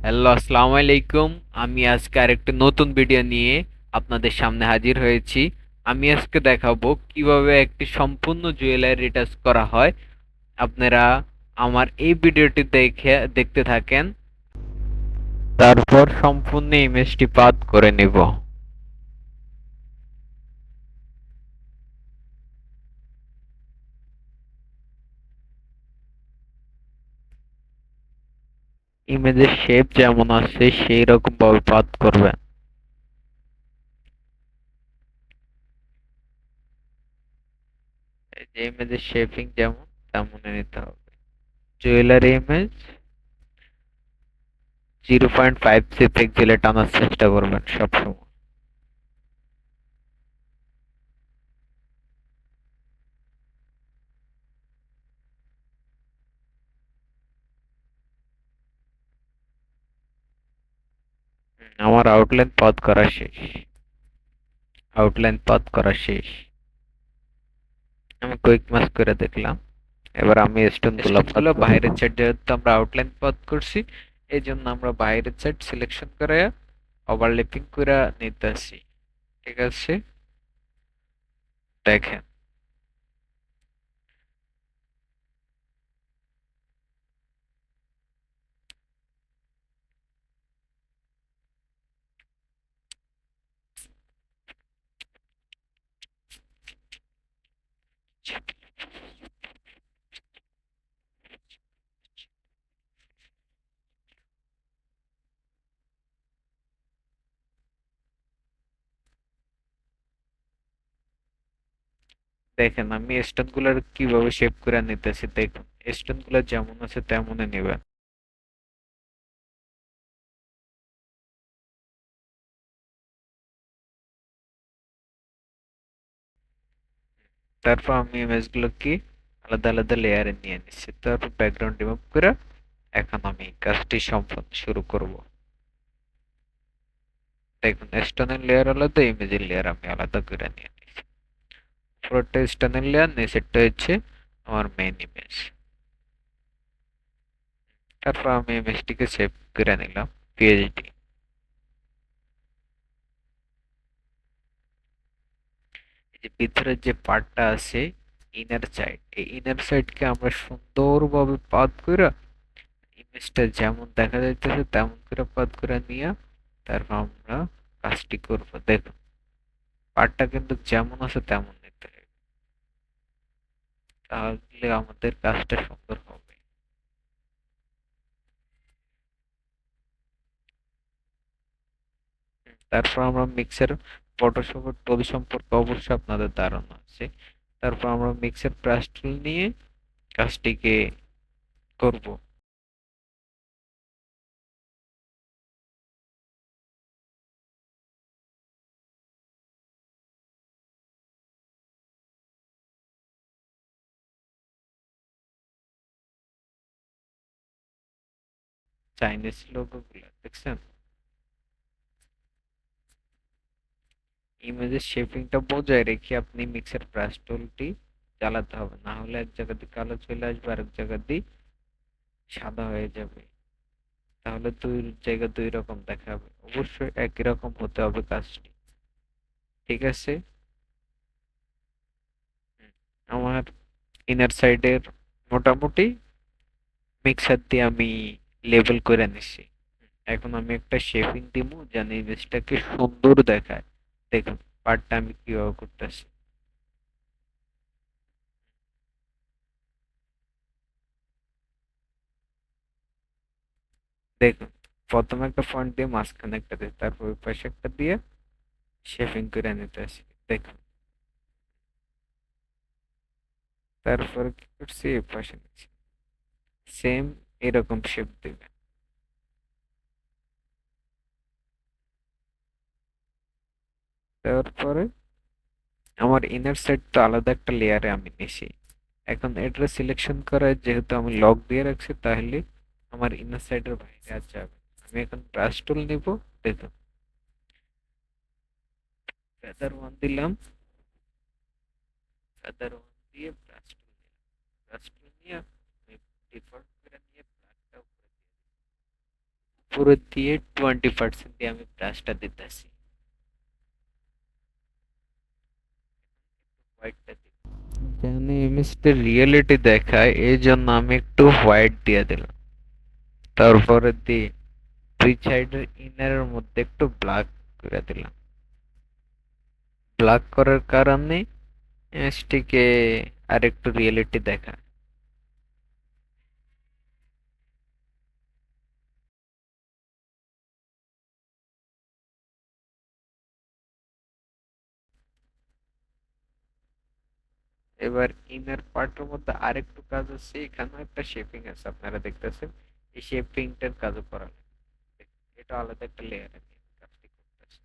Hello, আসসালামু আলাইকুম। আমি আজকে আরেকটি নতুন ভিডিও নিয়ে আপনাদের সামনে হাজির হয়েছি। আমি আজকে দেখাবো কিভাবে একটি সম্পূর্ণ জুয়েলারি রিটাচ করা হয়। আপনারা আমার এই ভিডিওটি দেখতে থাকেন, তারপর সম্পূর্ণ ইমেজটি পাথ করে নেব। ইমেজের শেপ যেমন আছে সেই রকম ভাবে পাথ করবেন। এই যে ইমেজের শেপিং যেমন তেমন নিতে হবে। জুয়েলারি ইমেজ 0.5 পিক্সেলে টানার চেষ্টা করবেন সবসময়। আমার আউটলাইন পাথ করা শেষ। আমি কুইক মাস্ক করে দেখলাম। এবার আমি স্টোনগুলো বাইরের সাইড, যেহেতু আমরা আউটলাইন পাথ করছি এই জন্য আমরা বাইরের সাইড সিলেকশন করে ওভারল্যাপিং করে নিতেছি। ঠিক আছে, দেখেন। দেখেন আমি স্টোনগুলোর কিভাবে শেপ করে নিতেছি। দেখুন, স্টোনগুলো যেমন আছে তেমনই নেবেন। তারপর আমি ইমেজগুলোকে আলাদা আলাদা লেয়ারে নিয়ে নিচ্ছি। তারপর ব্যাকগ্রাউন্ড রিমুভ করে এখন আমি কাজটি সম্পন্ন শুরু করব। দেখুন, স্টোনের লেয়ার আলাদা, ইমেজের লেয়ার আমি আলাদা করে নিয়ে নিচ্ছি। পুরোটা স্টোনের লেয়ার, নিচেরটা হচ্ছে আমার মেইন ইমেজ। তারপর আমি ইমেজটিকে সেভ করে নিলাম পিএইচডি। এই যে ভিতরের যে পার্টটা আছে ইনার সাইড, এই ইনার সাইডকে আমরা সুন্দরভাবে পাথ করে ইমেজটা যেমন দেখা যাইতেছে তেমন করে পাথ করে নিয়ে তারপর আমরা কাজটি করব। দেখুন, পার্টটা কিন্তু যেমন আছে তেমন নিতে হবে, তাহলে আমাদের কাজটা সুন্দর হবে। তারপর আমরা মিক্সার ফটোশপের টুল সম্পর্কে অবশ্যই আপনাদের ধারণা আছে। তারপর আমরা মিক্সার ব্রাশ টুল নিয়ে কাজটিকে করব। চাইনিজ লোগো গুলা দেখছেন? ইমেজের শেপিংটা বজায় রেখে আপনি মিক্সার ব্রাশ টুলটি চালাতে হবে, না হলে এক জায়গা দিয়ে কালো চলে আসবে আর এক জায়গা দিয়ে সাদা হয়ে যাবে। তাহলে দুই জায়গা দুই রকম দেখাবে। অবশ্যই একই রকম হতে হবে কাজটি। ঠিক আছে। আমার ইনার সাইডের মোটামুটি মিক্সার দিয়ে আমি লেবেল করে নিছি। এখন আমি একটা শেপিং দিব যেন ইমেজটাকে সুন্দর দেখায়। দেখুন পার্টটা আমি কিভাবে করতেছি। দেখুন, প্রথমে একটা ফন্ট দিয়ে মাঝখানে একটা দিয়ে তারপর ওই পাশে একটা দিয়ে শেপিং করে নিতেছি। দেখুন, তারপর কি করছি, এই পাশে নিচ্ছি। সেম এরকম শেপ দিবে। তারপরে আমার ইনার সাইড তো আলাদা একটা লেয়ারে আমি নিছি। এখন এটা সিলেকশন করা, যেহেতু আমি লক দিয়ে রাখছি তাহলে আমার ইনার সাইডের বাইরে আর যাবে। আমি এখন ব্রাশ টুল নিব। দেখুন, ফেদার ওয়ান দিলাম। ফেদার ওয়ান দিয়ে ব্রাশ টুল নিলাম। ব্রাশ টুল নিয়ে আমি ডিফল্ট করে নিয়ে ব্লাডটা উপরে দিয়ে উপরে দিয়ে 20% দিয়ে আমি ব্রাশটা দিতেছি, হোয়াইটটা দিব যেন ইমেজটা রিয়েলিটি দেখায়, এই জন্য আমি একটু হোয়াইট দিয়ে দিলাম। তারপরে দিয়ে দুই সাইডের ইনারের মধ্যে একটু ব্ল্যাক করে দিলাম। ব্ল্যাক করার কারণে ইমেজটিকে আর একটু রিয়েলিটি দেখায়। এবার ইনার পার্টের মধ্যে আরেকটু কাজ আছে, এখানে একটা শেপিং আছে আপনারা দেখতেছেন, এই শেপিংটার কাজও করা লাগবে। এটা আলাদা একটা লেয়ারে নিয়ে কাজটি করতেছি।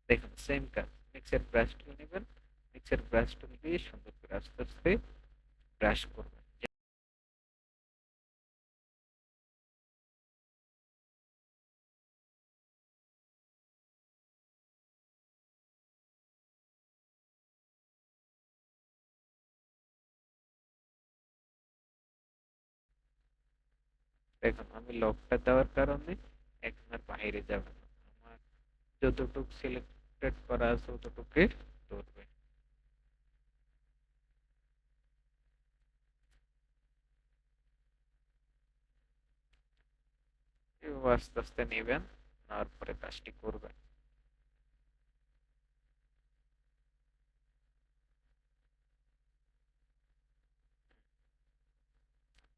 দেখুন সেম কাজ, মিক্সার ব্রাশ টুল নেবেন, মিক্সার ব্রাশ টুল দিয়ে সুন্দর করে আস্তে আস্তে ব্রাশ করবেন। দেখুন আমি লকটা দেওয়ার কারণে এখন আর বাইরে যাবে না, আমার যতটুকু সিলেক্টেড করা আছে ততটুকু ধরবে। এভাবে আস্তে আস্তে নেবেন, তারপরে কাজটি করবেন।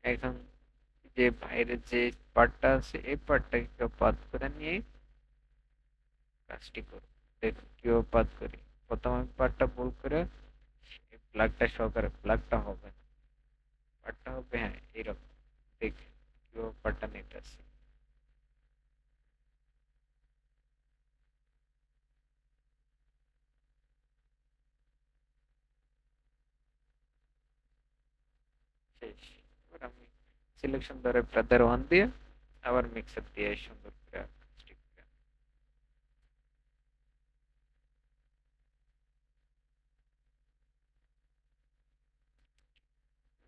এখন যে বাইরের যে পার্টটা আছে এই পার্টটাকে কেউ পাত করে নিয়ে কাজটি করুন। দেখুন কিভাবে পাত করি। প্রথম আমি পার্টটা ভুল করে ব্ল্যাকটা সহকারে, ব্ল্যাকটা হবে না, পার্টটা হবে হ্যাঁ এরকম। দেখ কিভাবে পার্টটা নিতে আসি। শেষ। এবার আমি সিলেকশন ধরে ফেদার ওয়ান দিয়ে আবার মিক্সার দিয়ে সুন্দর করে কাজটি করে।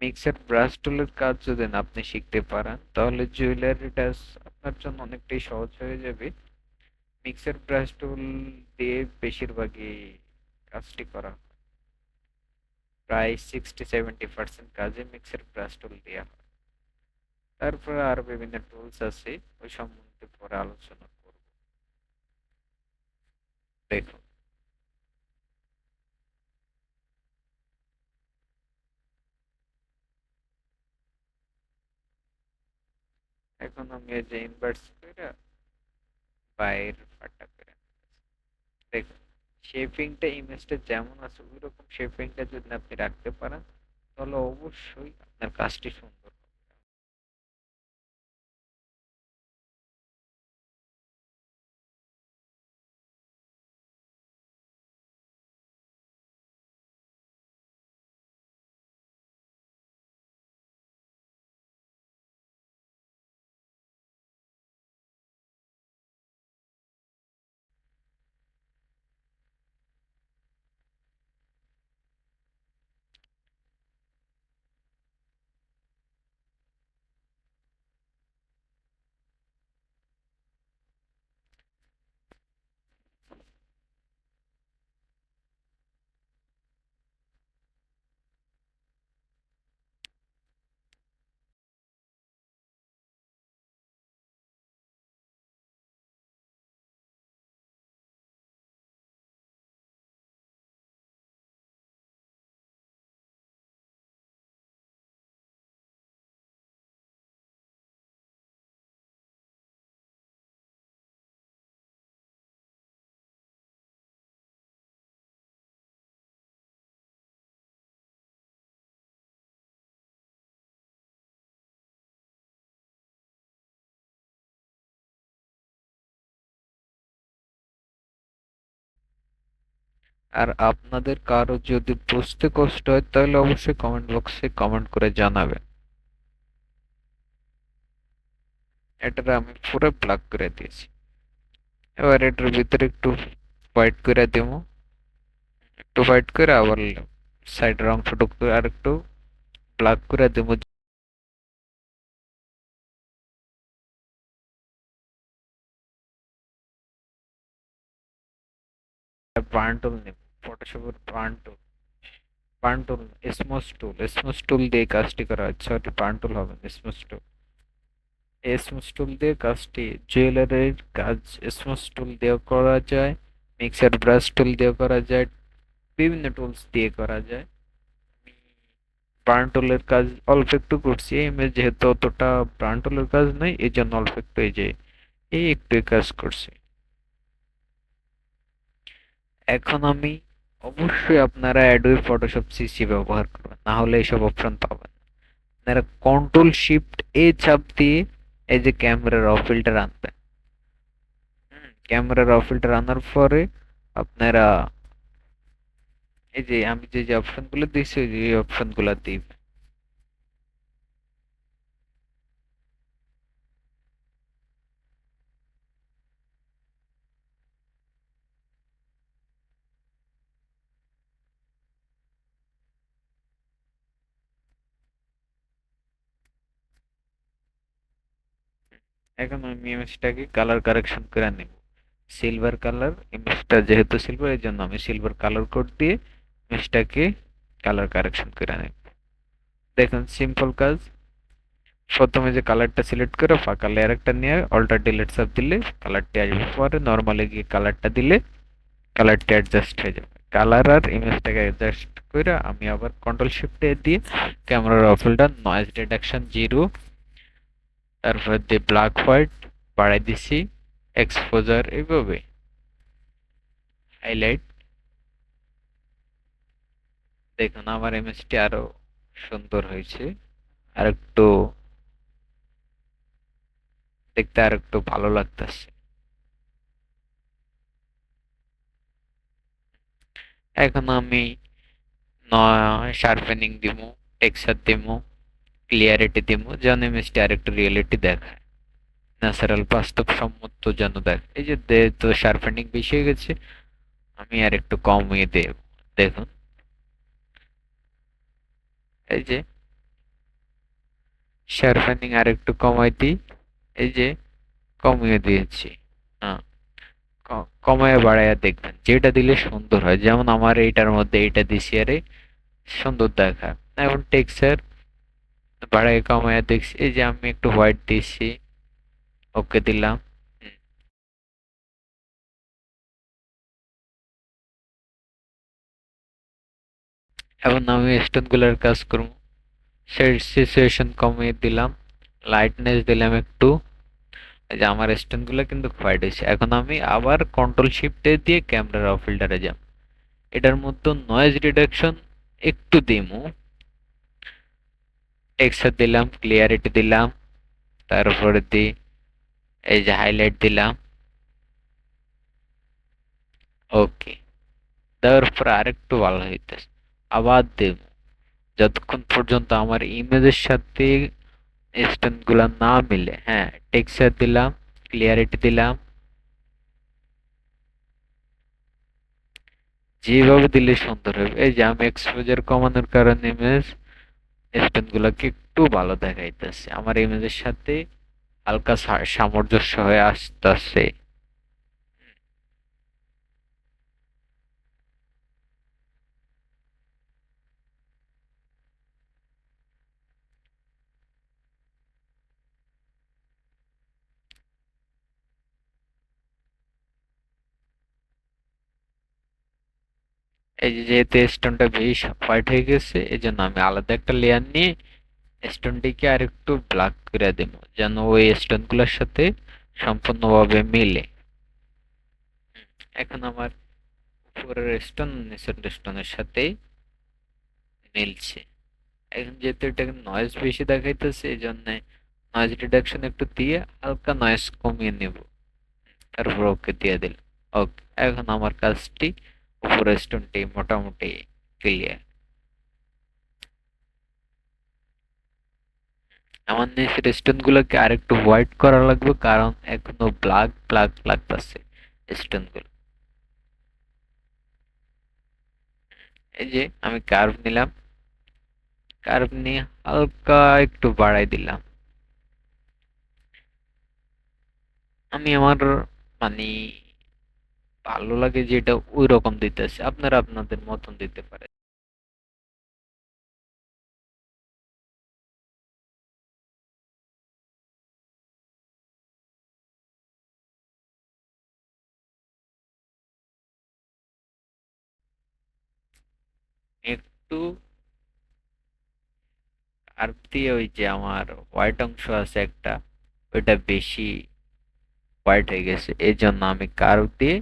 মিক্সার ব্রাশ টুলের কাজ যদি না আপনি শিখতে পারেন তাহলে জুয়েলারিটা আপনার জন্য অনেকটাই সহজ হয়ে যাবে। মিক্সার ব্রাশ টুল দিয়ে বেশিরভাগই কাজটি করা হয়। প্রায় 60-70% কাজে মিক্সার ব্রাশ টুল দেওয়া হয়। তারপরে আরো বিভিন্ন টুলস আছে, ওই সম্বন্ধে পরে আলোচনা করব। দেখুন এখন আমি এই যে ইনভার্স করে বাইরের পার্টটা করে দেখুন, শেপিংটা ইমেজটা যেমন আছে ওই রকম শেপিংটা যদি আপনি রাখতে পারেন তাহলে অবশ্যই আপনার কাজটি সুন্দর হবে। আর আপনাদের কারো যদি বুঝতে কষ্ট হয় তাহলে অবশ্যই কমেন্ট বক্সে কমেন্ট করে জানাবেন। এটা আমি পুরো ব্ল্যাক করে দিয়েছি। এবার এটার ভিতরে একটু হোয়াইট করে দেব, একটু হোয়াইট করে আবার সাইডের অংশটুকু আর একটু ব্ল্যাক করে দেব। বার্ন টুল নেব, ফটোশপের বার্ন টুল, স্মুথ টুল দিয়ে কাজটি করা হয়। সরি, বার্ন টুল হবে না, স্মুথ টুল। স্মুথ টুল দিয়ে কাজটি, জুয়েলারির কাজ স্মুথ টুল দিয়েও করা যায়, মিক্সার ব্রাশ টুল দিয়েও করা যায়, বিভিন্ন টুলস দিয়ে করা যায়। বার্ন টুলের কাজ অল্প একটু করছি, যেহেতু অতটা বার্ন টুলের কাজ নাই, এই জন্য অল্প একটু এই একটু কাজ করছি। এখন আমি অবশ্যই আপনারা অ্যাডোবি ফটোশপ সিসি ব্যবহার করবেন, না হলে এইসব অপশন পাবেন না। আপনারা কন্ট্রোল শিফট এ চাপ দিয়ে এই যে ক্যামেরা র ফিল্টার আনবেন। ক্যামেরা র ফিল্টার আনার পরে আপনারা এই যে আমি যে যে অপশন গুলো দিচ্ছি ওই যে অপশন গুলো দিবেন। এখন আমি ইমেজটাকে কালার কারেকশন করে নেব, সিলভার কালার। ইমেজটা যেহেতু সিলভার, এই জন্য আমি সিলভার কালার কোড দিয়ে ইমেজটাকে কালার কারেকশন করে নেব। দেখুন সিম্পল কাজ। প্রথমে যে কালারটা সিলেক্ট করে ফাঁকা লেয়ার একটা নিয়ে অল্টার ডিলিট চাপ দিলে কালারটি আসবে, পরে নর্মালি গিয়ে কালারটা দিলে কালারটি অ্যাডজাস্ট হয়ে যাবে। কালার আর ইমেজটাকে অ্যাডজাস্ট করে আমি আবার কন্ট্রোল শিফট দিয়ে ক্যামেরার ফিল্টার নয়েজ রিডাকশন 0, তারপর দিয়ে ব্ল্যাক হোয়াইট বাড়াই দিছি, এক্সপোজার এইভাবে, হাইলাইট। দেখুন আমার ইমেজটি আরো সুন্দর হয়েছে, আর একটু দেখতে আর একটু ভালো লাগতেছে। এখন আমি শার্পেনিং দিব, টেক্সচার দিব, ক্লিয়ারিটি দিব, যেন ইমেজটি আর একটু রিয়েলিটি দেখায়, ন্যাচারাল বাস্তবসম্মত যেন দেখায়। এই যে তো শার্পেনিং বেশি হয়ে গেছে, আমি আর একটু কমিয়ে দেব। দেখুন এই যে শার্পেনিং আর একটু কমাই দিই, এই যে কমিয়ে দিয়েছি। হ্যাঁ, কমায় বাড়াইয়া দেখবেন যেটা দিলে সুন্দর হয়, যেমন আমার এইটার মধ্যে এইটা দিছি আরে সুন্দর দেখায়। এখন টেক্সচার বাড়াই কমায় দেখছি, এই যে আমি একটু হোয়াইট দিছি, ওকে দিলাম। হুম, এখন আমি স্টোন গুলার কাজ করবো, সিচুয়েশন কমিয়ে দিলাম, লাইটনেস দিলাম একটু। এই যে আমার স্টোন গুলো কিন্তু হোয়াইট হয়েছে। এখন আমি আবার কন্ট্রোল শিফট দিয়ে ক্যামেরা ফিল্টারে যাব, এটার মধ্যে নয়েজ রিডাকশন একটু দিমু, টেক্সচার দিলাম, ক্লিয়ারিটি দিলাম, তারপরে দি এই যে হাইলাইট দিলাম। ওকে, দেওয়ার পর আরেকটু ভালো হইতেছে, আবার দেব, যতক্ষণ পর্যন্ত আমার ইমেজের সাথে স্টোন গুলা না মিলে। হ্যাঁ, টেক্সচার দিলাম, ক্লিয়ারিটি দিলাম, যেভাবে দিলে সুন্দর হবে। এই যে আমি এক্সপোজার কমানোর কারণে ইমেজ স্টোন গুলাকে একটু ভালো দেখাইতেছে, আমার ইমেজের সাথে হালকা সামঞ্জস্য হয়ে আসতেছে। এই যে যেহেতু স্টোনটা বেশি হোয়াইট হয়ে গেছে, এই জন্য আমি আলাদা একটা লেয়ার নিয়ে স্টোনটিকে আর একটু ব্ল্যাক করে দেব, যেন ওই স্টোন গুলোর সাথে সম্পূর্ণভাবে মিলে। এখন আমার উপরের স্টোন নিচের স্টোনের সাথে মিলছে। এখন যেহেতু এটা নয়েজ বেশি দেখাইতেছে, এই জন্য নয়েজ রিডাকশন একটু দিয়ে হালকা নয়েজ কমিয়ে নেব, তারপর ওকে দিয়ে দিল। ওকে, এখন আমার কাজটি উপরের স্টোনটি মোটামুটি ক্লিয়ার। আমার নিচের স্টোন গুলোকে আরেকটু হোয়াইট করা লাগবে, কারণ এখনো ব্ল্যাক ব্ল্যাক লাগতেছে স্টোন গুলো। এই যে আমি কার্ভ নিলাম, কার্ভ নিয়ে হালকা একটু বাড়াই দিলাম। আমি আমার মানে ভালো লাগে যেটা ওই রকম দিতেছে, আপনারা আপনাদের মতন দিতে পারেন। একটু আর দিয়ে ওই যে আমার হোয়াইট অংশ আছে একটা, ওইটা বেশি হোয়াইট হয়ে গেছে, এই জন্য আমি কার্ভ দিয়ে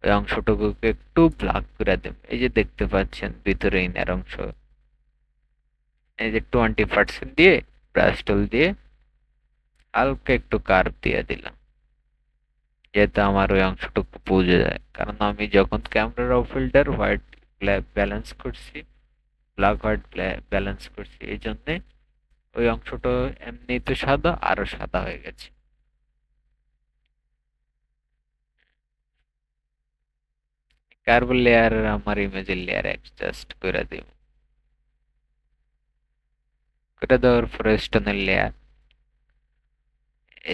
ওই অংশটুকুকে একটু ব্ল্যাক করে দেব। এই যে দেখতে পাচ্ছেন ভিতরে ইনার অংশ, এই যে 20% দিয়ে ব্রাশ টুল দিয়ে হালকা একটু কার্ভ দিয়ে দিলাম, যাতে আমার ওই অংশটুকু বুঝে যায়। কারণ আমি যখন ক্যামেরা র ফিল্টার হোয়াইট ব্ল্যাক ব্যালেন্স করছি, ব্ল্যাক হোয়াইট ব্যালেন্স করছি, এই জন্যে ওই অংশটা এমনি তো সাদা, আরো সাদা হয়ে গেছে। কার্ভ লেয়ার আমার ইমেজের লেয়ার অ্যাডজাস্ট করে দিব, করে দেওয়ার পরে স্টোনের লেয়ার,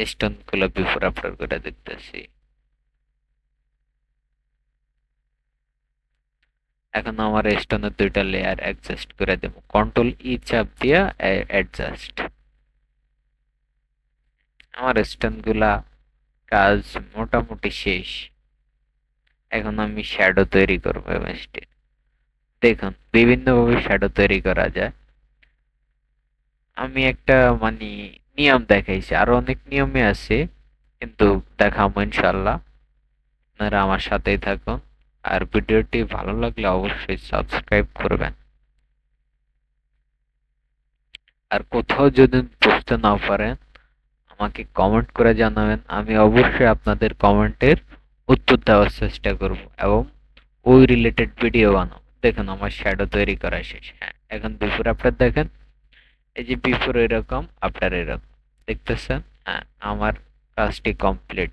স্টোন গুলো বিফোর আফটার করে দিতেছি। এখন আমার স্টোনের দুইটা লেয়ার অ্যাডজাস্ট করে দেবো, কন্ট্রোল ই চাপ দিয়া অ্যাডজাস্ট। আমার স্টোন গুলা কাজ মোটামুটি শেষ। এখন আমি শ্যাডো তৈরি করবো ইমেজটি। দেখুন বিভিন্ন ভাবে শ্যাডো তৈরি করা যায়। আমি একটা মানে নিয়ম দেখাইছি, আরো অনেক নিয়মে আছে, কিন্তু দেখাবো ইনশাল্লাহ। আপনারা আমার সাথেই থাকুন, আর ভিডিওটি ভালো লাগলে অবশ্যই সাবস্ক্রাইব করবেন। আর কোথাও যদি বুঝতে না পারেন আমাকে কমেন্ট করে জানাবেন, আমি অবশ্যই আপনাদের কমেন্টের উত্তর দেওয়ার চেষ্টা করব এবং ওই রিলেটেড ভিডিও বানাবো। দেখুন আমার শ্যাডো তৈরি করা শেষ। হ্যাঁ, এখন বিফোর আফটার দেখেন, এই যে বিফোর এরকম, আফটার এরকম, দেখতেছেন? হ্যাঁ, আমার কাজটি কমপ্লিট।